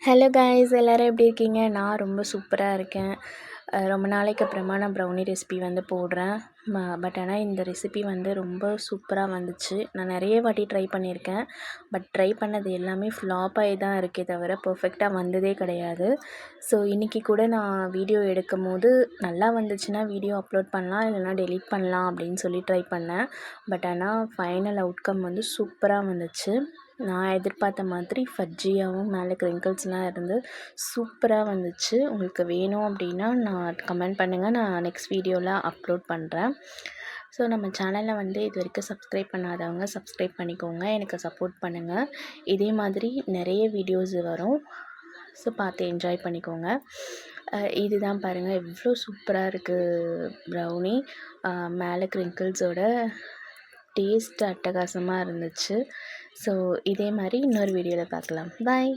Hello guys, எல்லோரும் எப்படி இருக்கீங்க? நான் ரொம்ப சூப்பராக இருக்கேன். ரொம்ப நாளைக்கு அப்புறமா நான் ப்ரௌனி ரெசிபி வந்து போடுறேன். பட் ஆனால் இந்த ரெசிபி வந்து ரொம்ப சூப்பராக வந்துச்சு. நான் நிறைய வாட்டி ட்ரை பண்ணியிருக்கேன். பட் ட்ரை பண்ணது எல்லாமே ஃப்ளாப் ஆகி தான் இருக்கே தவிர பர்ஃபெக்டாக வந்ததே கிடையாது. ஸோ இன்றைக்கி கூட நான் வீடியோ எடுக்கும் போது நல்லா வந்துச்சுன்னா வீடியோ அப்லோட் பண்ணலாம், இல்லைனா டெலீட் பண்ணலாம் அப்படின்னு சொல்லி ட்ரை பண்ணேன். பட் ஆனால் ஃபைனல் அவுட்கம் வந்து சூப்பராக வந்துச்சு. நான் எதிர்பார்த்த மாதிரி ஃபஜ்ஜியாகவும் மேலே க்ரிங்கிள்ஸ்லாம் இருந்து சூப்பராக வந்துச்சு. உங்களுக்கு வேணும் அப்படின்னா நான் கமெண்ட் பண்ணுங்கள், நான் நெக்ஸ்ட் வீடியோவில் அப்லோட் பண்ணுறேன். ஸோ நம்ம சேனலில் வந்து இது வரைக்கும் சப்ஸ்கிரைப் பண்ணாதவங்க சப்ஸ்கிரைப் பண்ணிக்கோங்க, எனக்கு சப்போர்ட் பண்ணுங்கள். இதே மாதிரி நிறைய வீடியோஸ் வரும். ஸோ பார்த்து என்ஜாய் பண்ணிக்கோங்க. இதுதான் பாருங்கள், எவ்வளோ சூப்பராக இருக்குது ப்ரௌனி. மேலே க்ரிங்கிள்ஸோட டேஸ்ட் அட்டகாசமாக இருந்துச்சு. ஸோ இதே மாதிரி இன்னொரு வீடியோவில் பார்க்கலாம். பாய்.